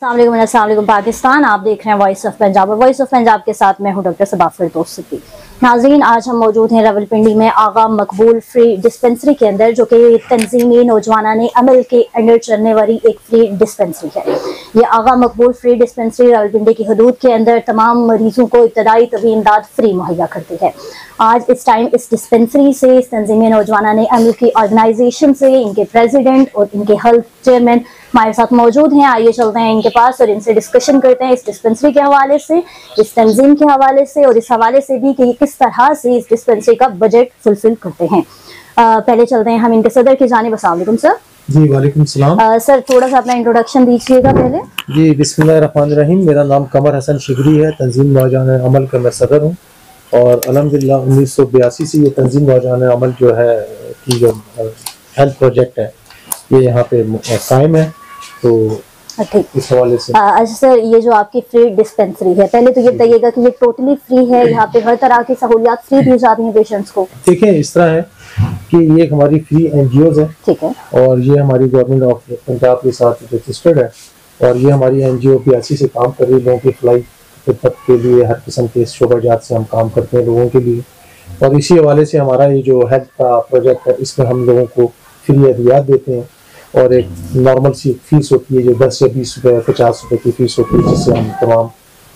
अस्सलाम वालेकुम पाकिस्तान। आप देख रहे हैं वॉइस ऑफ पंजाब और वॉइस ऑफ पंजाब के साथ मैं हूं डॉक्टर सबा फिरदौस सिद्दीकी। नाज़रीन, आज हम मौजूद हैं रावलपिंडी में आगा मकबूल फ्री डिस्पेंसरी के अंदर, जो कि तंजीमी नौजवाना अमल के अंडर चलने वाली एक फ्री डिस्पेंसरी है। ये आगा मकबूल फ्री डिस्पेंसरी रावलपिंडी की हदूद के अंदर तमाम मरीजों को इब्तदाई तबी इमदाद फ्री मुहैया करती है। आज इस टाइम इस डिस्पेंसरी से, इस तंजीमी नौजवाना अमल की ऑर्गेनाइजेशन से, इनके प्रेसिडेंट और इनके हेल्थ चेयरमैन हमारे साथ मौजूद हैं। आइए चलते हैं इनके पास और इनसे डिस्कशन करते हैं इस डिस्पेंसरी के हवाले से, इस तंजीम के हवाले से और इस हवाले से भी कि किस तरह से इस डिस्पेंसरी का बजट फुलफिल करते हैं। पहले चलते हैं हम इनके सदर की जानिब। अस्सलाम वालेकुम सर। जी वालेकुम सलाम। सर, थोड़ा सा अपना इंट्रोडक्शन दीजिएगा पहले। जी बिस्मिल्लाहिर्रहमानिर्रहीम। मेरा नाम कमर हसन शिगरी है। तंजीम नौजवान अमल का मैं सदर हूँ और अल्हम्दुलिल्लाह 1982 से ये तंजीम नौजवान अमल जो है की जो हेल्थ प्रोजेक्ट है ये यहाँ पे कायम है। तो ठीक, इस हवाले से अच्छा सर, ये जो आपकी फ्री डिस्पेंसरी है, पहले तो ये बताइएगा कि ये टोटली फ्री है, यहाँ पे हर तरह की सहूलियात फ्री दी जाती हैं पेशेंट्स को? देखें, इस तरह है कि ये हमारी फ्री NGOs है, ठीक है, और ये हमारी गवर्नमेंट ऑफ पंजाब के साथ रजिस्टर्ड है और ये हमारी NGO 82 से काम कर रही है। लोगों की फ्लाई खिदमत के लिए हर किस्म के शोबाजात से हम काम करते हैं लोगों के लिए, और इसी हवाले से हमारा ये जो हेल्थ का प्रोजेक्ट है इसमें हम लोगों को फ्री अद्वियात देते हैं और एक नॉर्मल सी फीस होती है जो 10 या 20 रुपये 50 रुपये की फीस होती है, जिससे हम तमाम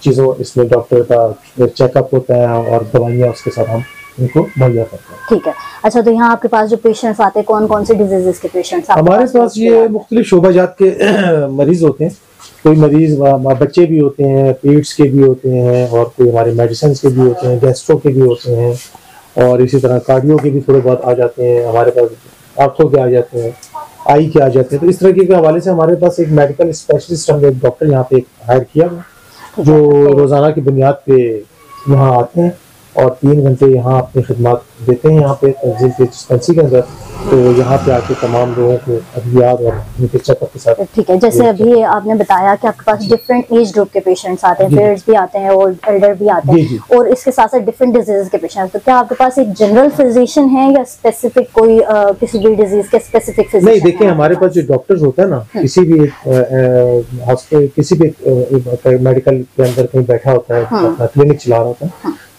चीज़ों, इसमें डॉक्टर का चेकअप होता है और दवाइयाँ उसके साथ हम उनको मुहैया करते हैं। ठीक है। अच्छा, तो यहाँ आपके पास जो पेशेंट्स आते हैं, कौन कौन से डिजीजेस के पेशेंट्स? हमारे पास ये मुख्तलिफ शोबाजात के मरीज होते हैं। कोई मरीज बच्चे भी होते हैं, पेट्स के भी होते हैं, और कोई हमारे मेडिसिन के भी होते हैं, गैस्ट्रो के भी होते हैं, और इसी तरह कार्डियो के भी थोड़े बहुत आ जाते हैं हमारे पास, आंखों के आ जाते हैं, आई के आ जाते हैं। तो इस तरीके के हवाले से हमारे पास एक मेडिकल स्पेशलिस्ट, हमने एक डॉक्टर यहाँ पे हायर किया जो रोज़ाना की बुनियाद पे यहाँ आते हैं और 3 घंटे यहाँ अपनी खिदमत देते हैं यहाँ पे तंजीम के डिस्पेंसरी के अंदर। तो यहाँ पे आके तमाम लोगों को अद्वियात और उनके चेकअप के साथ। ठीक है, जैसे अभी आपने बताया कि आपके पास डिफरेंट एज ग्रुप के पेशेंट्स आते हैं, पेरेंट्स भी आते हैं और एल्डर भी आते हैं, और इसके साथ साथ डिफरेंट डिजीज के पेशेंट्स। तो क्या आपके पास एक जनरल फिजिशियन है या स्पेसिफिक कोई किसी भी डिजीज के स्पेसिफिक फिजिशियन? नहीं, देखिए, हमारे पास जो डॉक्टर्स होता है ना, किसी भी हॉस्पिटल, किसी भी मेडिकल के अंदर कहीं बैठा होता है, अपना क्लिनिक चला रहा होता है,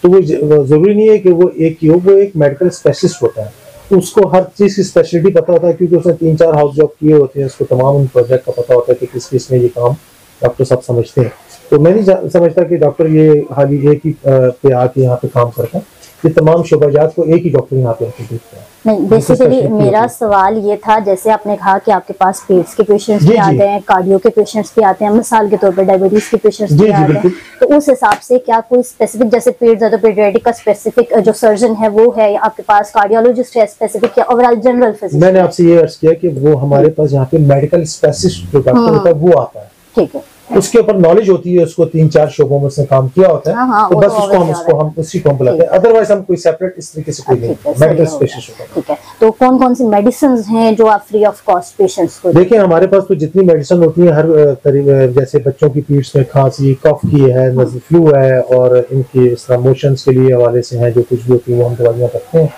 तो वो जरूरी नहीं है कि वो एक ही हो, वो एक मेडिकल स्पेशलिस्ट होता है। उसको हर चीज़ की स्पेशलिटी पता होता है, क्योंकि उसने 3-4 हाउस जॉब किए होते हैं, उसको तमाम उन प्रोजेक्ट का पता होता है कि किस किस में ये काम डॉक्टर सब समझते हैं। तो मैं नहीं समझता कि डॉक्टर ये हाली एक ही पे आके यहाँ पे काम करता है। ये तमाम शोबाजात को एक ही डॉक्टर यहाँ पे आके देखता है। नहीं, बेसिकली मेरा सवाल ये था, जैसे आपने कहा कि आपके पास पेट्स के पेशेंट्स भी आते हैं, कार्डियो के पेशेंट्स भी आते हैं, मिसाल के तौर पर डायबिटीज के पेशेंट्स भी आते हैं, तो उस हिसाब से क्या कोई स्पेसिफिक, जैसे पेट्स है तो पेडियाट्रिक का स्पेसिफिक जो सर्जन है वो है, आपके पास कार्डियोलॉजिस्ट है स्पेसिफिक, या ओवरऑल जनरल फिजिशियन? मैंने आपसे ये अर्ज किया कि वो हमारे पास यहाँ पे मेडिकल स्पेशलिस्ट जो डॉक्टर होता है वो आता है। ठीक है, उसके ऊपर नॉलेज होती है, उसको 3-4 शोबों में उसने काम किया होता है, तो बस उसको हम उसी को बुलाते हैं। अदरवाइज हम कोई सेपरेट इस तरीके से कोई नहीं मेडिकल स्पेशलिस्ट होता है। ठीक है, तो कौन कौन सी मेडिसिन हैं जो आप फ्री ऑफ कॉस्ट पेशेंट्स को? देखिए, हमारे पास तो जितनी मेडिसिन होती है हर तरीके, जैसे बच्चों की पीठ में खांसी, कफ की है, फ्लू है, और इनकी इस तरह मोशंस के लिए हवाले से है जो कुछ भी होती है वो हम दवाइयाँ रखते हैं।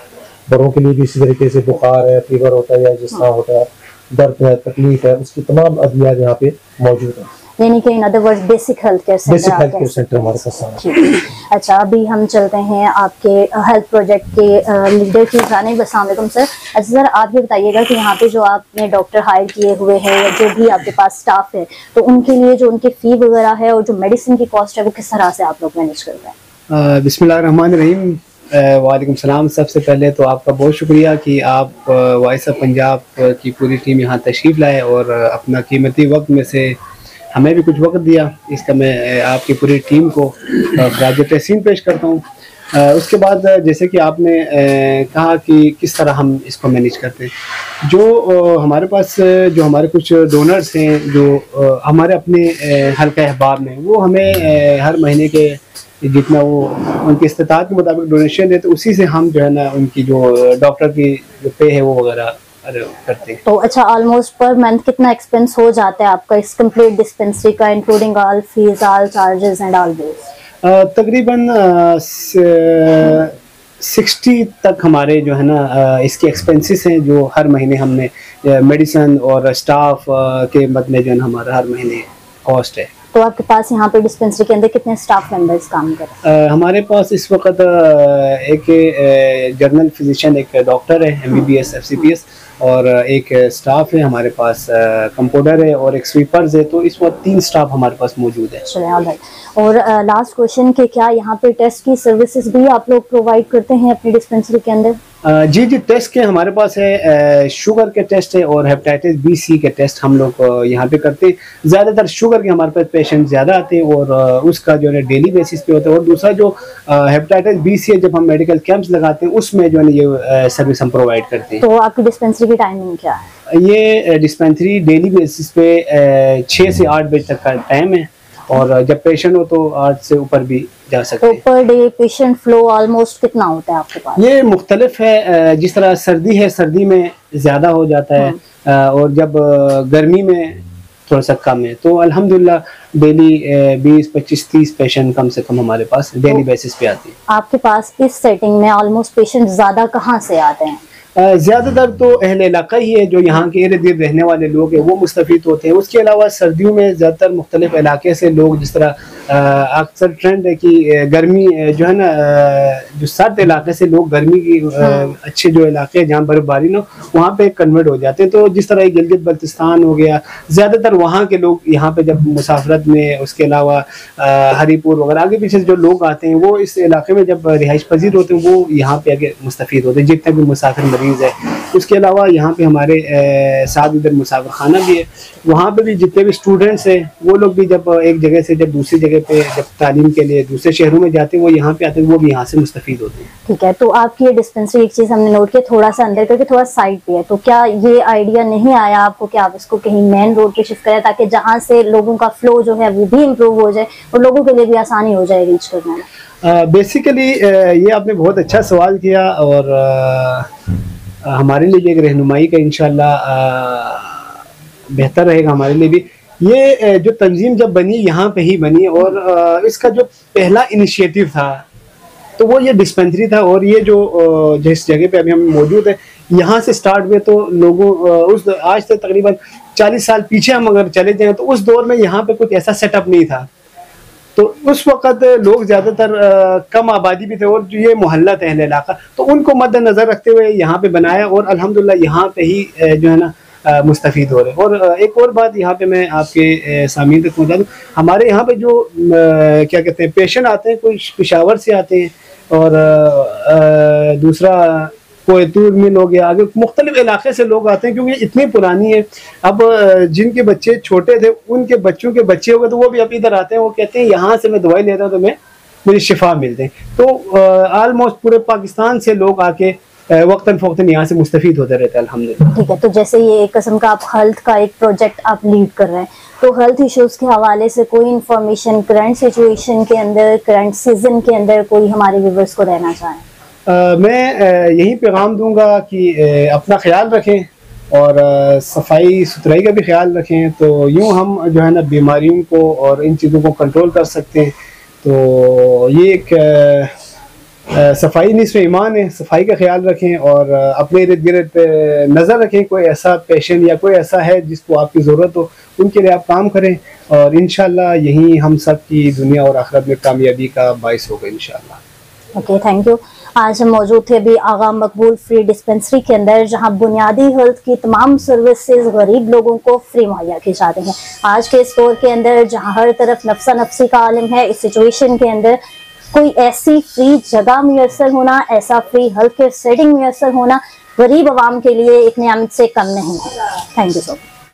बड़ों के लिए भी इसी तरीके से बुखार है, फीवर होता है, या जिस तरह होता है, दर्द है, तकलीफ है, उसकी तमाम अद्वियात यहाँ पे मौजूद है। यानी कि in other words basic health care centre हमारे पास है। अच्छा, अभी हम चलते हैं आपके हेल्थ प्रोजेक्ट के लीडर की जानिब। अस्सलाम वालेकुम सर। अच्छा सर, आप ये बताइएगा कि यहाँ पे जो आपने डॉक्टर हायर किए हुए हैं या जो भी आपके पास स्टाफ है, तो उनके लिए जो उनकी फ़ी वगैरह है और जो मेडिसिन की कॉस्ट है वो किस तरह से आप लोग मैनेज कर रहे हैं? बिस्मिल्लाहिर्रहमानिर्रहीम। वालेकुम सलाम। सबसे पहले तो आपका बहुत शुक्रिया कि आप वॉइस ऑफ पंजाब की पूरी टीम यहाँ तशरीफ़ लाए और अपना कीमती वक्त में से हमें भी कुछ वक्त दिया। इसका मैं आपकी पूरी टीम को खराज तहसीन पेश करता हूँ। उसके बाद जैसे कि आपने कहा कि किस तरह हम इसको मैनेज करते हैं, जो हमारे पास जो हमारे कुछ डोनर्स हैं जो हमारे अपने हल्का अहबाब में, वो हमें हर महीने के जितना वो उनकी इस्तिताअत के मुताबिक डोनेशन देते, तो उसी से हम जो है ना उनकी जो डॉक्टर की जो पे है वो वगैरह करते हैं। तो अच्छा, ऑलमोस्ट पर मंथ कितना एक्सपेंस हो जाता है आपका इस कंप्लीट डिस्पेंसरी का, including all fees, all charges and all bills? तकरीबन 60 तक हमारे जो है ना इसके एक्सपेंसेस हैं, जो हर महीने हमने मेडिसिन और स्टाफ के मद में जो है ना हमारा हर महीने कॉस्ट है। तो आपके पास यहाँ पे डिस्पेंसरी के अंदर कितने स्टाफ मेंबर्स काम कर रहे हैं? हमारे पास इस वक्त एक जनरल फिजिशियन, एक डॉक्टर है MBBS FCPS, और एक स्टाफ है हमारे पास, कंपाउंडर है और एक स्वीपर्स है। तो इस वक्त 3 स्टाफ हमारे पास मौजूद है। चलिए ऑलराइट। और लास्ट क्वेश्चन के क्या यहाँ पे टेस्ट की सर्विसेज भी आप लोग प्रोवाइड करते हैं अपनी डिस्पेंसरी के अंदर? जी टेस्ट के हमारे पास है, शुगर के टेस्ट है और हेपेटाइटिस B-C के टेस्ट हम लोग यहाँ पे करते हैं। ज़्यादातर शुगर के हमारे पास पेशेंट ज़्यादा आते हैं और उसका जो है डेली बेसिस पे होता है। और दूसरा जो हेपेटाइटिस B-C है, जब हम मेडिकल कैंप्स लगाते हैं उसमें जो है ये सर्विस हम प्रोवाइड करते हैं। तो आपकी डिस्पेंसरी की टाइमिंग क्या है? ये डिस्पेंसरी डेली बेसिस पे 6 से 8 बजे तक का टाइम है, और जब पेशेंट हो तो 8 से ऊपर भी जा सकते हैं। तो per day patient flow almost कितना होता है आपके पास? ये मुख्तलिफ है, जिस तरह सर्दी है, सर्दी में ज़्यादा हो जाता है, और जब गर्मी में थोड़ा सा कम है। तो अल्हम्दुलिल्लाह डेली 20-25-30 पेशेंट कम से कम हमारे पास डेली बेसिस पे आती है। आपके पास इस सेटिंग में ऑलमोस्ट पेशेंट ज़्यादा कहाँ से आते हैं? ज़्यादातर तो अहले इलाका ही है, जो यहाँ के इर्द गिर्द रहने वाले लोग हैं वो मुस्तफ़ीद होते हैं। उसके अलावा सर्दियों में ज़्यादातर मुख्तलिफ इलाके से लोग, जिस तरह अक्सर ट्रेंड है कि गर्मी जो है ना, जो सर्द इलाके से लोग गर्मी की अच्छे जो इलाके हैं जहाँ बर्फबारी ना, वहाँ पे कन्वर्ट हो जाते हैं। तो जिस तरह गिलगित बल्तिस्तान हो गया, ज़्यादातर वहाँ के लोग यहाँ पे जब मुसाफरत में, उसके अलावा हरीपुर वगैरह आगे पीछे जो लोग आते हैं वो इस इलाके में जब रिहाइश पजीर होते हैं वो यहाँ पे आगे मुस्तफ़ीद होते हैं, जितने भी मुसाफिर मरीज़ है। उसके अलावा यहाँ पे हमारे साथ इधर मुसाफिर खाना भी है, वहाँ पे भी जितने भी स्टूडेंट्स हैं वो लोग भी जब एक जगह से जब दूसरी जगह पे जब तालीम के लिए दूसरे शहरों में जाते हैं वो यहाँ पे आते हैं, वो भी यहाँ से मुस्तफ़ीद होते हैं। ठीक है। तो आपकी ये डिस्पेंसरी, एक चीज़ हमने नोट किया, थोड़ा सा अंदर करके थोड़ा साइड पे है, तो क्या ये आइडिया नहीं आया आपको कि आप इसको कहीं मेन रोड पे शिफ्ट करें ताकि जहाँ से लोगों का फ्लो जो है वो भी इम्प्रूव हो जाए और लोगों के लिए भी आसानी हो जाए रीच करने में? बेसिकली ये आपने बहुत अच्छा सवाल किया, और हमारे लिए भी एक रहनुमाई का इंशाल्लाह बेहतर रहेगा हमारे लिए भी। ये जो तंजीम जब बनी यहाँ पे ही बनी, और इसका जो पहला इनिशिएटिव था तो वो ये डिस्पेंसरी था। और ये जो जिस जगह पे अभी हम मौजूद है यहाँ से स्टार्ट हुए, तो लोगों उस आज से तकरीबन 40 साल पीछे हम अगर चले जाएं तो उस दौर में यहाँ पे कुछ ऐसा सेटअप नहीं था। तो उस वक़्त लोग ज़्यादातर कम आबादी भी थे, और जो ये मोहल्ला था अहले इलाका, तो उनको मद्देनज़र रखते हुए यहाँ पे बनाया, और अल्हम्दुलिल्लाह यहाँ पे ही जो है ना मुस्तफ़ीद हो रहे हैं। और एक और बात यहाँ पे मैं आपके सामने तक पहुँचा दूँ, हमारे यहाँ पे जो क्या कहते हैं पेशेंट आते हैं, कोई पेशावर से आते हैं, और दूसरा कोयतूर मिल हो गया, आगे मुख्तलिफ इलाके से लोग आते हैं, क्योंकि इतनी पुरानी है। अब जिनके बच्चे छोटे थे उनके बच्चों के बच्चे हो गए, तो वो भी अब इधर आते हैं, वो कहते हैं यहाँ से मैं दवाई लेता हूँ तो मुझे शिफा मिलते हैं। तो ऑलमोस्ट पूरे पाकिस्तान से लोग आके वक्तन फ़ौक्तन यहाँ से मुस्तफ़ीद होते रहते हैं अल्हम्दुलिल्लाह। ठीक है। तो जैसे ये एक किस्म का आप हेल्थ का एक प्रोजेक्ट आप लीड कर रहे हैं, तो हेल्थ इश्यूज के हवाले से कोई इन्फॉर्मेशन करंट सिचुएशन के अंदर, करंट सीजन के अंदर कोई हमारे व्यूअर्स को रहना चाहें? मैं यही पैगाम दूंगा कि अपना ख्याल रखें और सफाई सुथराई का भी ख्याल रखें, तो यूँ हम जो है ना बीमारियों को और इन चीज़ों को कंट्रोल कर सकते हैं। तो ये एक सफाई निस्फ़ ईमान है, सफाई का ख्याल रखें और अपने इर्द गिर्द नज़र रखें। कोई ऐसा पेशेंट या कोई ऐसा है जिसको आपकी ज़रूरत हो, उनके लिए आप काम करें, और इंशाल्लाह यही हम सब की दुनिया और आखिरत में कामयाबी का बाइस होगा इंशाल्लाह। Okay, thank you. आज हम मौजूद थे अभी आगा मकबूल फ्री डिस्पेंसरी के अंदर, जहां बुनियादी हेल्थ की तमाम सर्विसेज गरीब लोगों को फ्री मुहैया की जाती हैं। आज के इस दौर के अंदर जहां हर तरफ नफ्सा नफ्सी का आलम है, इस सिचुएशन के अंदर कोई ऐसी फ्री जगह मुयसर होना, ऐसा फ्री हेल्थ केयर सेटिंग मुयसर होना गरीब आवाम के लिए एक नियामत से कम नहीं है। Thank you so much.